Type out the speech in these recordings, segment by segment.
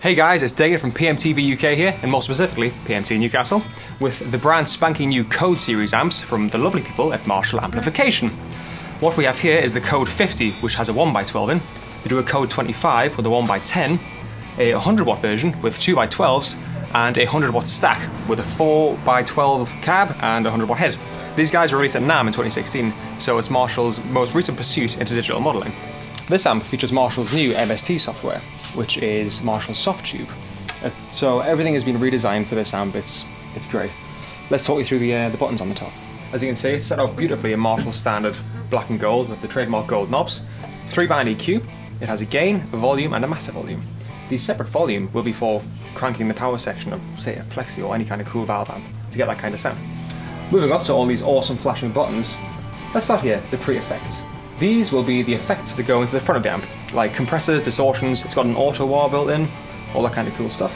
Hey guys, it's David from PMTV UK here, and more specifically, PMT Newcastle, with the brand spanking new Code series amps from the lovely people at Marshall Amplification. What we have here is the Code 50, which has a 1x12 in. They do a Code 25 with a 1x10, a 100-watt version with 2x12s, and a 100-watt stack with a 4x12 cab and a 100-watt head. These guys were released at NAMM in 2016, so it's Marshall's most recent pursuit into digital modelling. This amp features Marshall's new MST software, which is Marshall Softube. So everything has been redesigned for this amp. It's great. Let's talk you through the buttons on the top. As you can see, it's set out beautifully in Marshall standard black and gold with the trademark gold knobs. 3-band EQ. It has a gain, a volume, and a master volume. The separate volume will be for cranking the power section of, say, a Plexi or any kind of cool valve amp to get that kind of sound. Moving up to all these awesome flashing buttons, let's start here, the pre-effects. These will be the effects that go into the front of the amp, like compressors, distortions, it's got an auto wah built in, all that kind of cool stuff.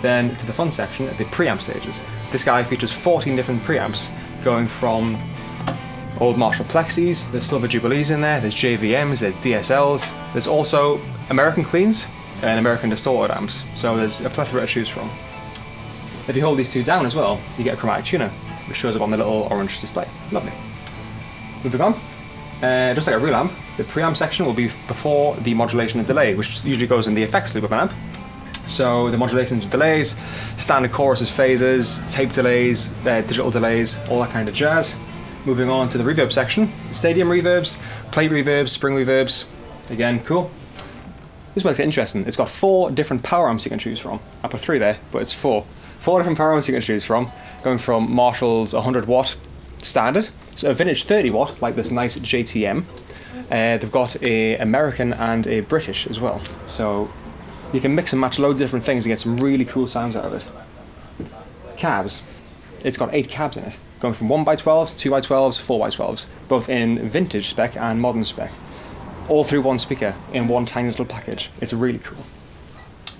Then to the fun section, the preamp stages. This guy features 14 different preamps, going from old Marshall Plexis, there's Silver Jubilees in there, there's JVMs, there's DSLs, there's also American cleans and American distorted amps, so there's a plethora to choose from. If you hold these two down as well, you get a Chromatic Tuner, which shows up on the little orange display. Lovely. Moving on. Just like a real amp, the preamp section will be before the modulation and delay, which usually goes in the effects loop of an amp. So the modulations and delays, standard choruses, phases, tape delays, digital delays, all that kind of jazz. Moving on to the reverb section, stadium reverbs, plate reverbs, spring reverbs. Again, cool. This makes it interesting. It's got 4 different power amps you can choose from. I put 3 there, but it's 4. 4 different power amps you can choose from, going from Marshall's 100-watt standard, so a vintage 30-watt, like this nice JTM. They've got an American and a British as well. So you can mix and match loads of different things and get some really cool sounds out of it. Cabs. It's got 8 cabs in it, going from 1x12s, 2x12s, 4x12s, both in vintage spec and modern spec. All through one speaker in one tiny little package. It's really cool.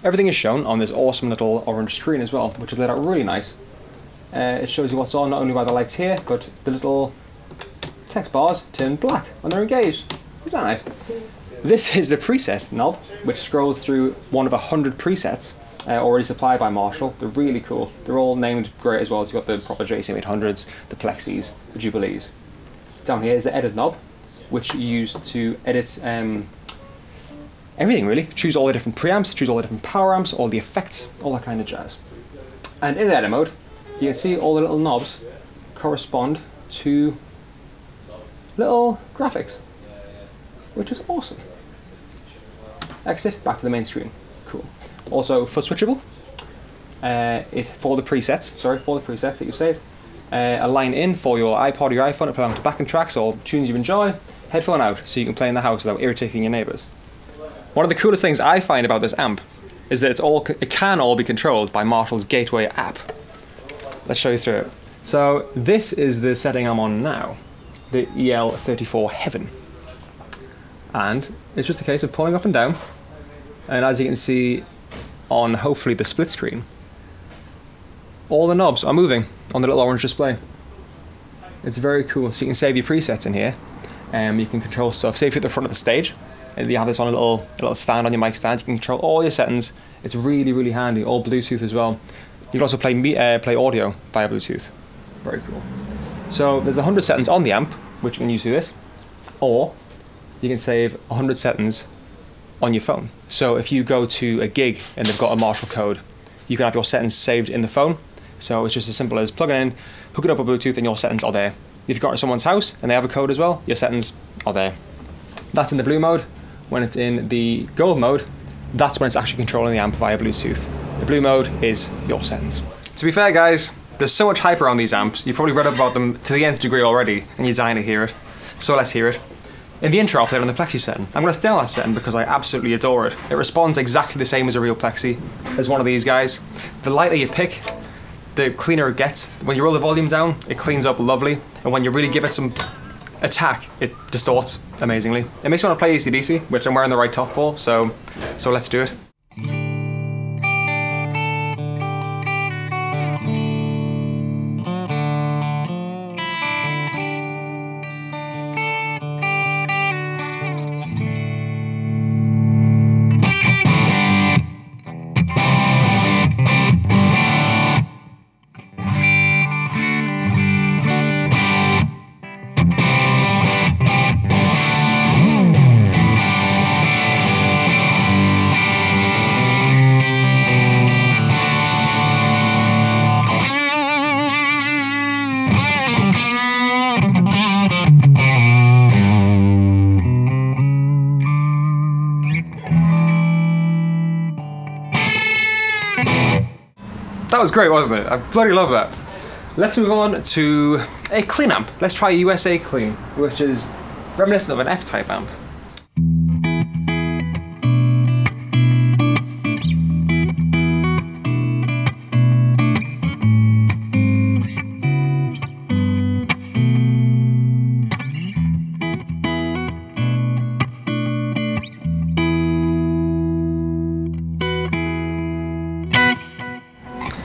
Everything is shown on this awesome little orange screen as well, which is lit out really nice. It shows you what's on, not only by the lights here, but the little text bars turn black when they're engaged. Isn't that nice? This is the preset knob, which scrolls through one of 100 presets already supplied by Marshall. They're really cool. They're all named great as well. So you've got the proper JCM 800s, the Plexis, the Jubilees. Down here is the edit knob, which you use to edit everything really. Choose all the different preamps, choose all the different power amps, all the effects, all that kind of jazz. And in the edit mode, you can see all the little knobs correspond to little graphics, which is awesome. Exit, back to the main screen. Cool. Also foot switchable. For the presets that you saved. A line in for your iPod or your iPhone to play onto backing tracks or tunes you enjoy. Headphone out so you can play in the house without irritating your neighbours. One of the coolest things I find about this amp is that it can all be controlled by Marshall's Gateway app. Let's show you through it. So this is the setting I'm on now, the EL34 Heaven. And it's just a case of pulling up and down. And as you can see on hopefully the split screen, all the knobs are moving on the little orange display. It's very cool. So you can save your presets in here. You can control stuff. Say if you're at the front of the stage, and you have this on a little stand on your mic stand, you can control all your settings. It's really, really handy. All Bluetooth as well. You can also play audio via Bluetooth. Very cool. So there's 100 settings on the amp, which you can use through this, or you can save 100 settings on your phone. So if you go to a gig and they've got a Marshall code, you can have your settings saved in the phone. So it's just as simple as plug it in, hook it up with Bluetooth, and your settings are there. If you've got to someone's house and they have a code as well, your settings are there. That's in the blue mode. When it's in the gold mode, that's when it's actually controlling the amp via Bluetooth. The blue mode is your settings. To be fair guys, there's so much hype around these amps, you've probably read about them to the nth degree already, and you're dying to hear it. So let's hear it. In the intro I'll play it on the Plexi setting. I'm going to stay on that setting because I absolutely adore it. It responds exactly the same as a real Plexi, as one of these guys. The lighter you pick, the cleaner it gets. When you roll the volume down, it cleans up lovely, and when you really give it some attack, it distorts amazingly. It makes me want to play AC/DC, which I'm wearing the right top for, so let's do it. That was great, wasn't it? I bloody love that. Let's move on to a clean amp. Let's try a USA Clean, which is reminiscent of an F-type amp.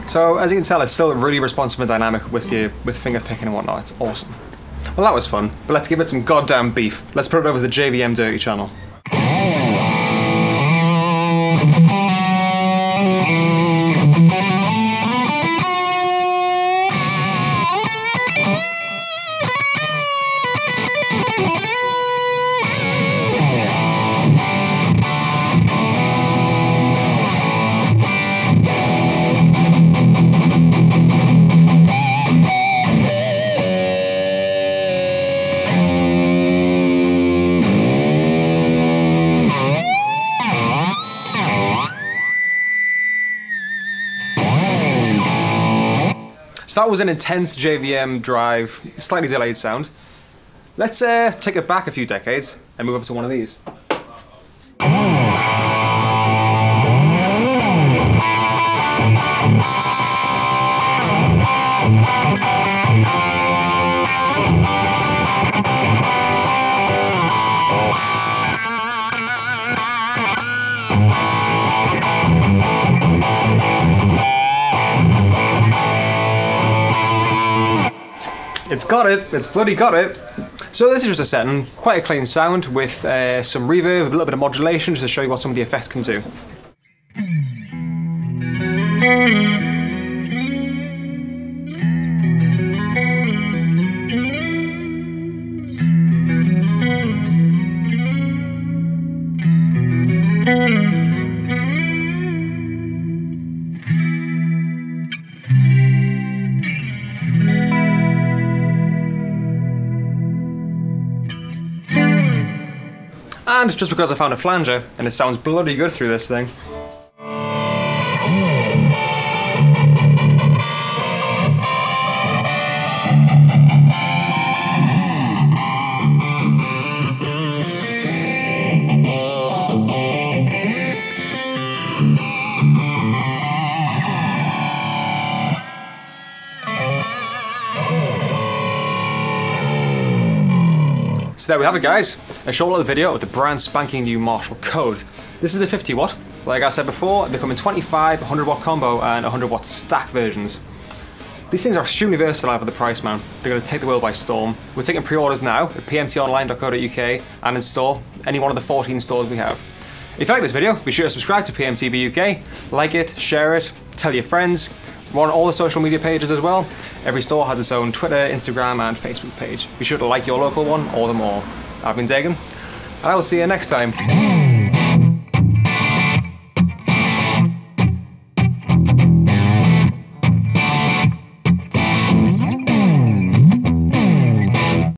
So as you can tell, it's still really responsive and dynamic with finger picking and whatnot. It's awesome. Well, that was fun, but let's give it some goddamn beef. Let's put it over to the JVM Dirty channel. So that was an intense JVM drive, slightly delayed sound. Let's take it back a few decades and move over to one of these. It's got it, it's bloody got it. So this is just a setting, quite a clean sound with some reverb, a little bit of modulation just to show you what some of the effects can do. And just because I found a flanger, and it sounds bloody good through this thing. So there we have it, guys. A short little video of the brand spanking new Marshall Code. This is a 50 watt. Like I said before, they come in 25, 100 watt combo and 100 watt stack versions. These things are extremely versatile for the price, man. They're going to take the world by storm. We're taking pre-orders now at pmtonline.co.uk and in store, any one of the 14 stores we have. If you like this video, be sure to subscribe to PMTV UK, like it, share it, tell your friends. We're on all the social media pages as well. Every store has its own Twitter, Instagram and Facebook page. Be sure to like your local one or them all. I've been Dagan, and I will see you next time.